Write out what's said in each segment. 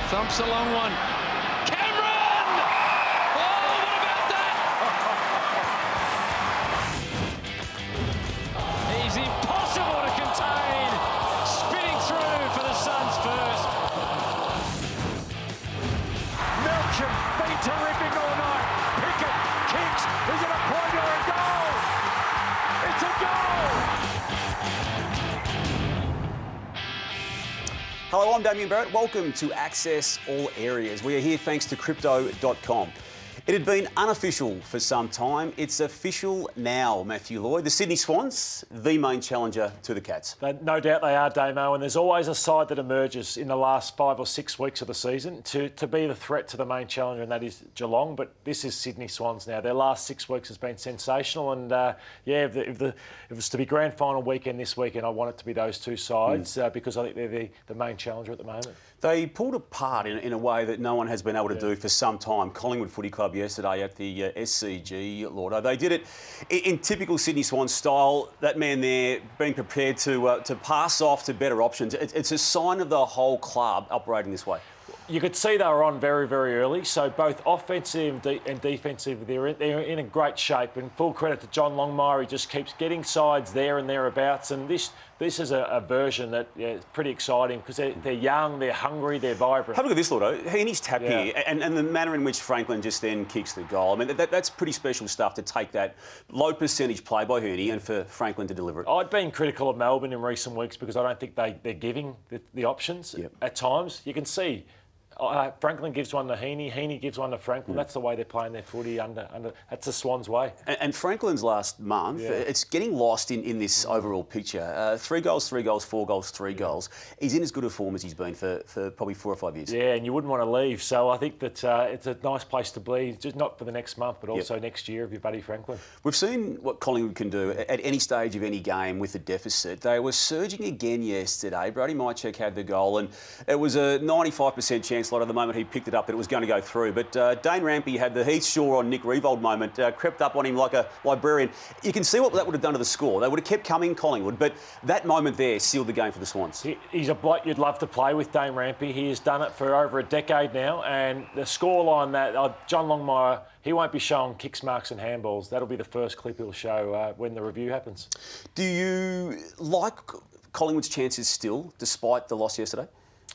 Thumps a long one. Cameron! Oh, what about that? He's impossible to contain. Spinning through for the Suns first. Melcham been terrific all night. Pickett kicks. Is it a point or a goal? It's a goal! Hello, I'm Damian Barrett. Welcome to Access All Areas. We are here thanks to Crypto.com. It had been unofficial for some time. It's official now, Matthew Lloyd. The Sydney Swans, the main challenger to the Cats. No doubt they are, Damo, and there's always a side that emerges in the last 5 or 6 weeks of the season to be the threat to the main challenger, and that is Geelong. But this is Sydney Swans now. Their last 6 weeks has been sensational, and if it was to be grand final weekend this weekend, I want it to be those two sides because I think they're the main challenger at the moment. They pulled apart in a way that no one has been able to do for some time. Collingwood Footy Club yesterday at the SCG, Lloyd. They did it in typical Sydney Swans style. That man there being prepared to pass off to better options. It's a sign of the whole club operating this way. You could see they were on very, very early. So both offensive and defensive, they're in a great shape. And full credit to John Longmire. He just keeps getting sides there and thereabouts. And this is a version that is pretty exciting because they're young, they're hungry, they're vibrant. Have a look at this, Lord. Heaney's tap here and the manner in which Franklin just then kicks the goal. I mean, that's pretty special stuff to take that low percentage play by Heaney and for Franklin to deliver it. I've been critical of Melbourne in recent weeks because I don't think they're giving the options at times. You can see Franklin gives one to Heaney, Heaney gives one to Franklin. That's the way they're playing their footy under. That's the Swans' way. And Franklin's last month, it's getting lost in this overall picture. 3 goals, 4 goals, 3 goals. He's in as good a form as he's been for probably 4 or 5 years. Yeah, and you wouldn't want to leave. So I think that it's a nice place to be, just not for the next month, but also next year of your buddy Franklin. We've seen what Collingwood can do at any stage of any game with a deficit. They were surging again yesterday. Brody Mychek had the goal, and it was a 95% chance at the moment he picked it up that it was going to go through. But Dane Rampy had the Heath Shaw on Nick Revold moment, crept up on him like a librarian. You can see what that would have done to the score. They would have kept coming, Collingwood, but that moment there sealed the game for the Swans. He's a bloke you'd love to play with, Dane Rampy. He has done it for over a decade now, and the scoreline that John Longmire, he won't be showing kicks, marks and handballs. That'll be the first clip he'll show when the review happens. Do you like Collingwood's chances still, despite the loss yesterday?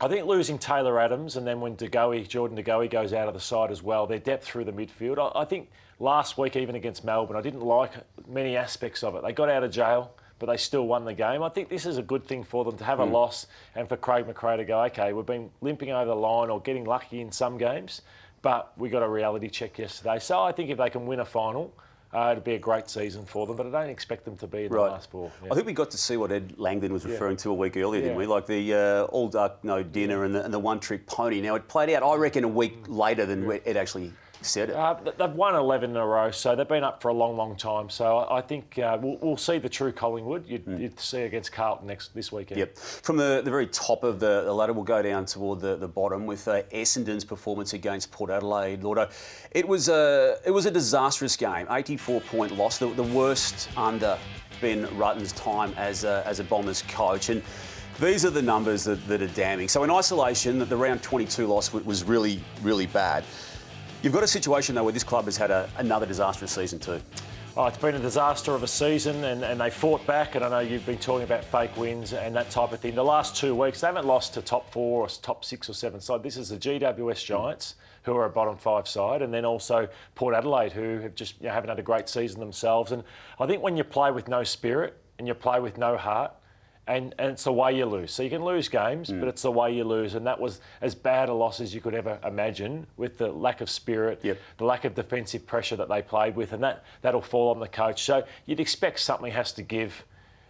I think losing Taylor Adams and then when Jordan De Goey goes out of the side as well, their depth through the midfield. I think last week, even against Melbourne, I didn't like many aspects of it. They got out of jail, but they still won the game. I think this is a good thing for them to have a loss and for Craig McRae to go, OK, we've been limping over the line or getting lucky in some games, but we got a reality check yesterday. So I think if they can win a final, it'd be a great season for them, but I don't expect them to be in the last 4. Yeah. I think we got to see what Ed Langdon was referring to a week earlier, didn't we? Like the all duck, no dinner and the one-trick pony. Now, it played out, I reckon, a week later than Ed actually said it. They've won 11 in a row, so they've been up for a long, long time. So I think we'll see the true Collingwood. You'd see against Carlton this weekend. Yep. From the very top of the ladder, we'll go down toward the bottom with Essendon's performance against Port Adelaide. Lordo, it was a disastrous game. 84-point loss, the worst under Ben Rutten's time as a Bombers coach. And these are the numbers that are damning. So in isolation, the round 22 loss was really, really bad. You've got a situation, though, where this club has had another disastrous season too. Oh, it's been a disaster of a season and they fought back, and I know you've been talking about fake wins and that type of thing. The last 2 weeks, they haven't lost to top 4 or top 6 or 7 side. This is the GWS Giants, who are a bottom 5 side, and then also Port Adelaide, who have just haven't had a great season themselves. And I think when you play with no spirit and you play with no heart, and it's the way you lose. So you can lose games, but it's the way you lose. And that was as bad a loss as you could ever imagine with the lack of spirit, the lack of defensive pressure that they played with, and that'll fall on the coach. So you'd expect something has to give,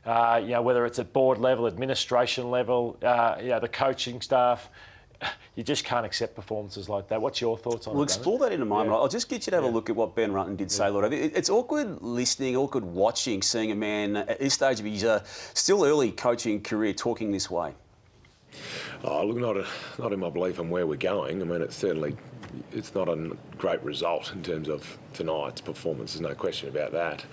whether it's at board level, administration level, the coaching staff. You just can't accept performances like that. What's your thoughts on it? We'll explore that in a moment. I'll just get you to have a look at what Ben Rutten did say, Lord. It's awkward listening, awkward watching, seeing a man at this stage of his still early coaching career talking this way. Oh, look, not in my belief on where we're going. I mean, it's not a great result in terms of tonight's performance. There's no question about that.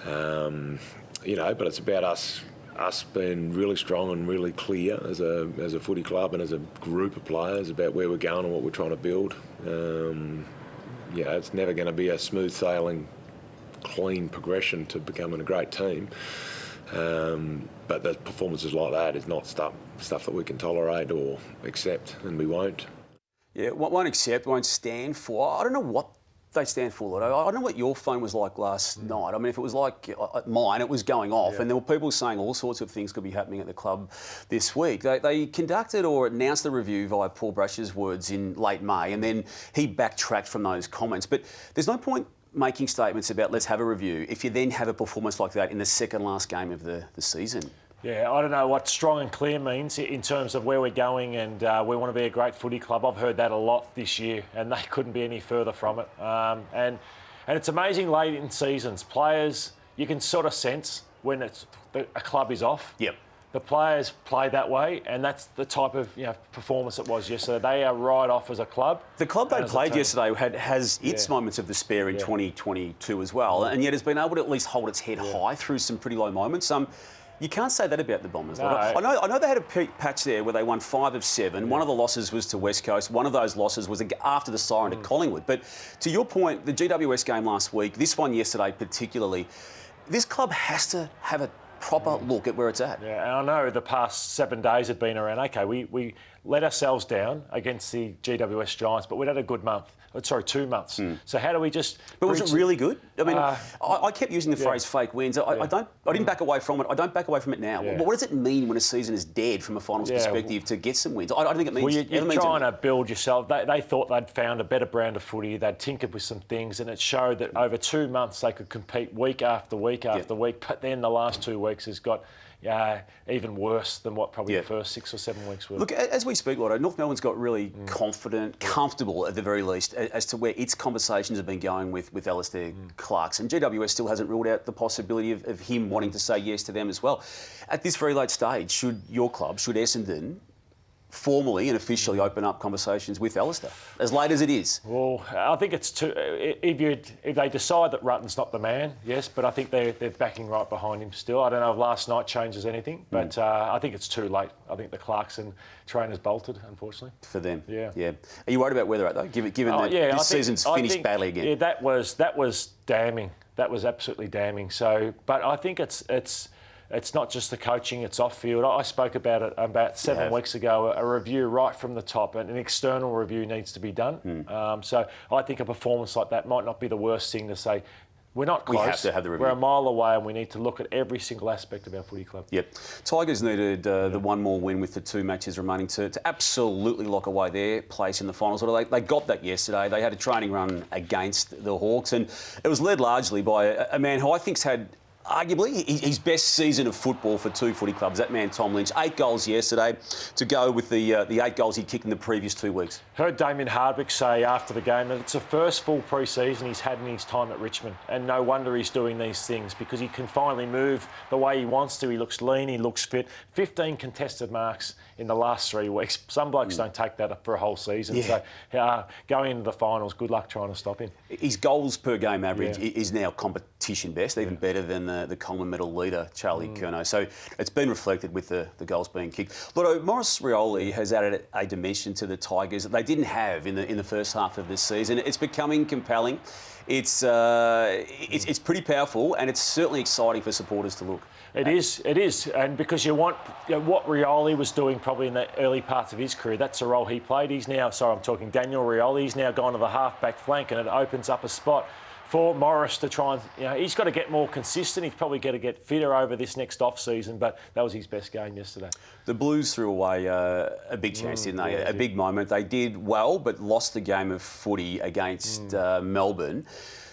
But it's about us us being really strong and really clear as a footy club and as a group of players about where we're going and what we're trying to build. It's never going to be a smooth sailing, clean progression to becoming a great team. But the performances like that is not stuff that we can tolerate or accept, and we won't. Yeah, won't accept, won't stand for. I don't know what they stand for, Lloyd. I don't know what your phone was like last night. I mean, if it was like mine, it was going off, and there were people saying all sorts of things could be happening at the club this week. They conducted or announced the review via Paul Brash's words in late May, and then he backtracked from those comments. But there's no point making statements about let's have a review if you then have a performance like that in the second last game of the season. Yeah, I don't know what strong and clear means in terms of where we're going, and we want to be a great footy club. I've heard that a lot this year, and they couldn't be any further from it. And it's amazing late in seasons. Players, you can sort of sense when a club is off. Yep. The players play that way, and that's the type of performance it was yesterday. They are right off as a club. The club they played yesterday has its moments of despair in 2022 as well, and yet has been able to at least hold its head high through some pretty low moments. You can't say that about the Bombers. No. I know they had a patch there where they won 5 of 7. One of the losses was to West Coast. One of those losses was after the siren to Collingwood. But to your point, the GWS game last week, this one yesterday particularly, this club has to have a proper look at where it's at. Yeah, and I know the past 7 days had been around, OK, we let ourselves down against the GWS Giants, but we'd had a good month. Sorry, 2 months. So how do we just... But was it really good? I mean, I kept using the phrase fake wins. I didn't back away from it. I don't back away from it now. Yeah. What does it mean when a season is dead from a finals perspective to get some wins? I don't think it means... You're trying to build yourself. They thought they'd found a better brand of footy. They'd tinkered with some things, and it showed that over 2 months they could compete week after week after week. But then the last 2 weeks has got... even worse than what probably the first 6 or 7 weeks were. Look, as we speak, Lloyd, North Melbourne's got really confident, comfortable at the very least, as to where its conversations have been going with Alistair Clarkson. GWS still hasn't ruled out the possibility of him wanting to say yes to them as well. At this very late stage, should your club, should Essendon, formally and officially open up conversations with Alistair, as late as it is? Well, I think it's too... If they decide that Rutten's not the man, yes, but I think they're backing right behind him still. I don't know if last night changes anything, but I think it's too late. I think the Clarkson train has bolted, unfortunately. For them? Yeah. Are you worried about where they're at, though, given that this season's finished badly again? Yeah, that was damning. That was absolutely damning. So, but I think it's not just the coaching, it's off-field. I spoke about it about 7 weeks ago, a review right from the top, and an external review needs to be done. So I think a performance like that might not be the worst thing to say. We're not close. We have to have the review. We're a mile away, and we need to look at every single aspect of our footy club. Yep. Tigers needed the one more win with the 2 matches remaining to absolutely lock away their place in the finals. Although they got that yesterday. They had a training run against the Hawks, and it was led largely by a man who I think's had arguably his best season of football for 2 footy clubs, that man Tom Lynch. 8 goals yesterday to go with the 8 goals he'd kicked in the previous 2 weeks. Heard Damian say after the game that it's the first full pre-season he's had in his time at Richmond, and no wonder he's doing these things because he can finally move the way he wants to. He looks lean, he looks fit. 15 contested marks in the last 3 weeks. Some blokes don't take that for a whole season. So going into the finals, good luck trying to stop him. His goals per game average is now competition best, even better than the Coleman medal leader, Charlie Curnow. So it's been reflected with the goals being kicked. Lotto, Maurice Rioli has added a dimension to the Tigers that they didn't have in the first half of this season. It's becoming compelling. It's pretty powerful, and it's certainly exciting for supporters to look. It is, and because you want what Rioli was doing probably in the early parts of his career, that's the role he played. He's now, I'm talking Daniel Rioli, he's now gone to the half-back flank, and it opens up a spot for Morris to try and, he's got to get more consistent. He's probably got to get fitter over this next off-season, but that was his best game yesterday. The Blues threw away a big chance, didn't they? A big moment. They did well, but lost the game of footy against Melbourne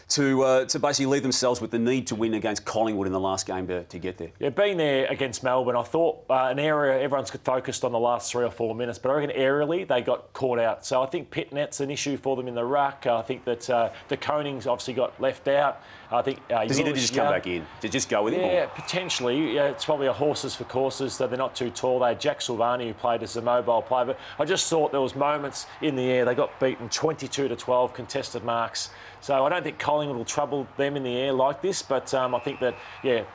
to basically leave themselves with the need to win against Collingwood in the last game to get there. Yeah, being there against Melbourne, I thought an area everyone's focused on the last 3 or 4 minutes, but I reckon aerially they got caught out. So I think Pitnet's an issue for them in the ruck. I think that the Koning's obviously got left out. I think does he need to just come back in to just go with him? Yeah, potentially. Yeah, it's probably a horses for courses, so they're not too tall. They had Jack Silvani who played as a mobile player, but I just thought there was moments in the air. They got beaten 22-12 contested marks. So I don't think Collingwood Collingwood will trouble them in the air like this, but I think that,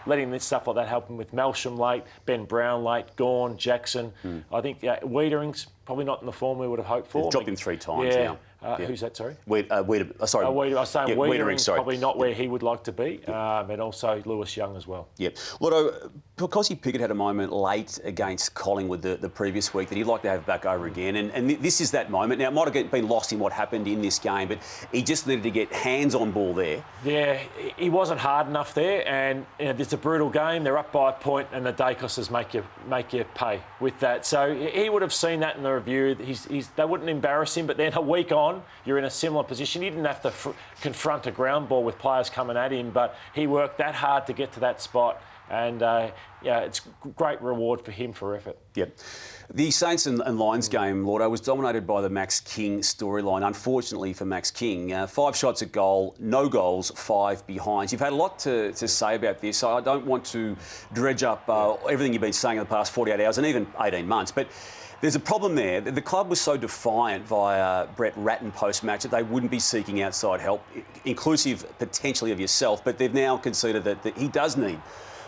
letting this stuff like that happen with Melsham late, Ben Brown late, Gawn, Jackson. I think Wiedering's probably not in the form we would have hoped for. They've dropped him 3 times now. Who's that, sorry? I was saying Wiedering's probably not where he would like to be, and also Lewis Young as well. Yep. Lotto, because Pickett had a moment late against Collingwood the previous week that he'd like to have back over again, and this is that moment. Now, it might have been lost in what happened in this game, but he just needed to get hands on ball there. Yeah, he wasn't hard enough there, and it's a brutal game. They're up by a point, and the Dacoses make you pay with that. So he would have seen that in the review. They wouldn't embarrass him, but then a week on, you're in a similar position. He didn't have to confront a ground ball with players coming at him, but he worked that hard to get to that spot. And, it's great reward for him for effort. Yep. The Saints and Lions game, Lordo, was dominated by the Max King storyline. Unfortunately for Max King, 5 shots at goal, no goals, 5 behinds. You've had a lot to say about this. So I don't want to dredge up everything you've been saying in the past 48 hours and even 18 months. But there's a problem there. The club was so defiant via Brett Ratton post-match that they wouldn't be seeking outside help, inclusive potentially of yourself. But they've now conceded that he does need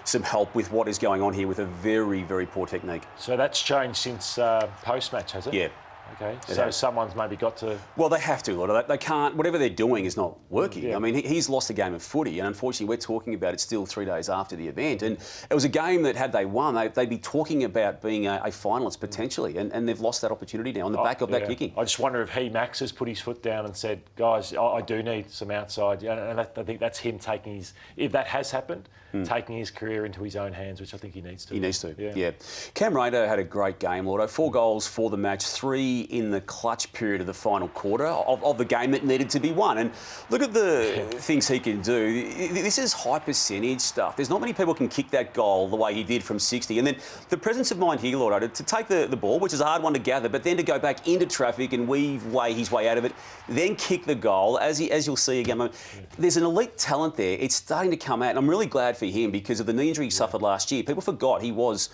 some help with what is going on here with a very, very poor technique. So that's changed since post-match, has it? Yeah. Okay, so someone's maybe got to... Well, they have to, Lord. They can't... Whatever they're doing is not working. Yeah. I mean, he's lost a game of footy, and unfortunately we're talking about it still 3 days after the event. And it was a game that, had they won, they'd be talking about being a finalist potentially, and they've lost that opportunity now on the back of that kicking. I just wonder if Max has put his foot down and said, guys, I do need some outside. And I think that's him taking his... If that has happened, taking his career into his own hands, which I think he needs to. He needs to, yeah. Cam Rayner had a great game, Lordo. 4 goals for the match, 3 in the clutch period of the final quarter of the game that needed to be won. And look at the things he can do. This is high percentage stuff. There's not many people can kick that goal the way he did from 60. And then the presence of mind here, Lordo, to take the ball, which is a hard one to gather, but then to go back into traffic and weave his way out of it, then kick the goal, as you'll see again. There's an elite talent there. It's starting to come out. And I'm really glad for him because of the knee injury he suffered last year. People forgot he was,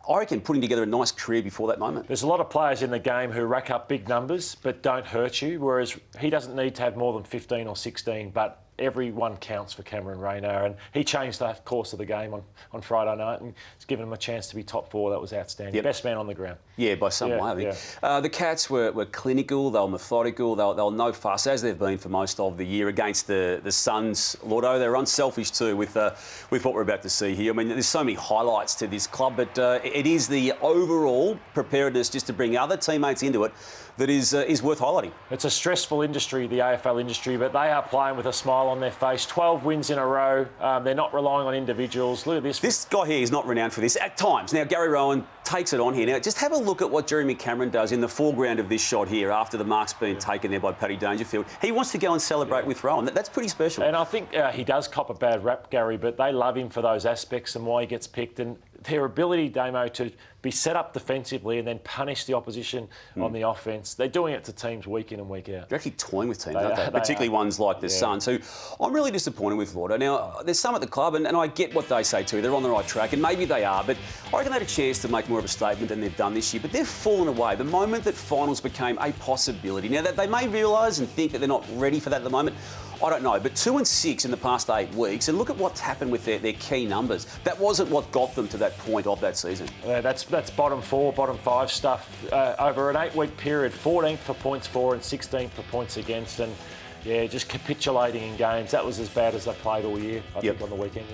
I reckon, putting together a nice career before that moment. There's a lot of players in the game who rack up big numbers but don't hurt you, whereas he doesn't need to have more than 15 or 16, but everyone counts for Cameron Rayner, and he changed the course of the game on Friday night and it's given him a chance to be top 4. That was outstanding. Yep. Best man on the ground. Yeah, by some way, I think. The Cats were clinical, they were methodical, they were no fuss, as they've been for most of the year against the Suns. Lordo, they're unselfish too with what we're about to see here. I mean, there's so many highlights to this club, but it is the overall preparedness just to bring other teammates into it that is worth highlighting. It's a stressful industry, the AFL industry, but they are playing with a smile on their face. 12 wins in a row. They're not relying on individuals. Look at this. This guy here is not renowned for this at times. Now, Gary Rowan takes it on here. Now, just have a look at what Jeremy Cameron does in the foreground of this shot here after the mark's been taken there by Paddy Dangerfield. He wants to go and celebrate with Rowan. That's pretty special. And I think he does cop a bad rap, Gary, but they love him for those aspects and why he gets picked. And their ability, Damo, to be set up defensively and then punish the opposition on the offence. They're doing it to teams week in and week out. They're actually toying with teams, aren't they? Particularly ones like the Suns, who I'm really disappointed with, Lordo. Now, there's some at the club, and I get what they say too. They're on the right track, and maybe they are, but I reckon they had a chance to make more of a statement than they've done this year. But they've fallen away. The moment that finals became a possibility. Now, that they may realise and think that they're not ready for that at the moment, I don't know, but 2-6 in the past 8 weeks, and look at what's happened with their key numbers. That wasn't what got them to that point of that season. That's bottom 4, bottom 5 stuff. Over an 8-week period, 14th for points for and 16th for points against, and just capitulating in games. That was as bad as they played all year, I think, on the weekend,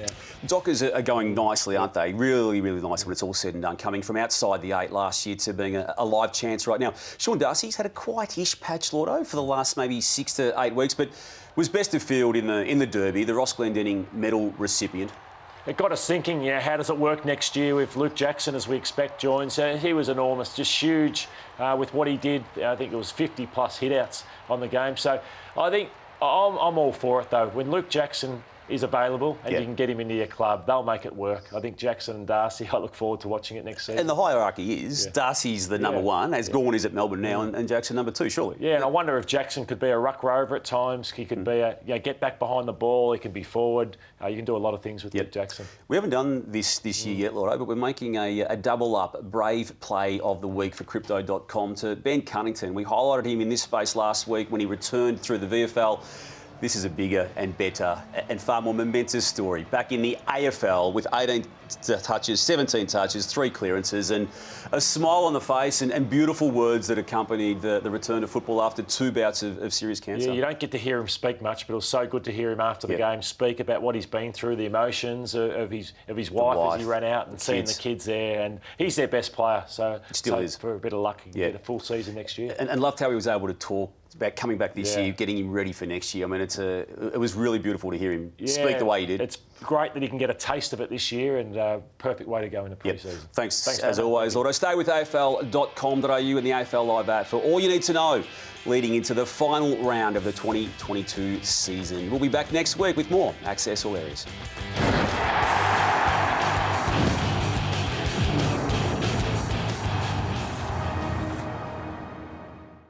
Dockers are going nicely, aren't they? Really, really nice when it's all said and done, coming from outside the 8 last year to being a live chance right now. Sean Darcy's had a quiet-ish patch, Lordo, for the last maybe 6 to 8 weeks, but was best of field in the Derby, the Ross Glendinning medal recipient. It got us thinking, how does it work next year with Luke Jackson, as we expect, joins? He was enormous, just huge with what he did. I think it was 50-plus hit-outs on the game. So I think I'm all for it, though. When Luke Jackson is available and you can get him into your club, they'll make it work. I think Jackson and Darcy, I look forward to watching it next season. And the hierarchy is Darcy's the number 1, as Gawn is at Melbourne now, and Jackson number 2, surely. Yeah, and I wonder if Jackson could be a ruck rover at times. He could be get back behind the ball. He can be forward. You can do a lot of things with Luke Jackson. We haven't done this year yet, Lordo, but we're making a double-up brave play of the week for Crypto.com to Ben Cunnington. We highlighted him in this space last week when he returned through the VFL This is a bigger and better and far more momentous story. Back in the AFL with 18 touches, 17 touches, 3 clearances, and a smile on the face and beautiful words that accompanied the return to football after 2 bouts of serious cancer. Yeah, you don't get to hear him speak much, but it was so good to hear him after the game speak about what he's been through, the emotions of his wife as he ran out and seeing the kids there. And he's their best player, so still is. For a bit of luck, he can get a full season next year. And loved how he was able to talk about coming back this year, getting him ready for next year. I mean, it was really beautiful to hear him speak the way he did. It's great that he can get a taste of it this year, and perfect way to go into pre-season. Thanks as always, Lloyd. Stay with afl.com.au and the AFL Live app for all you need to know leading into the final round of the 2022 season. We'll be back next week with more Access All Areas.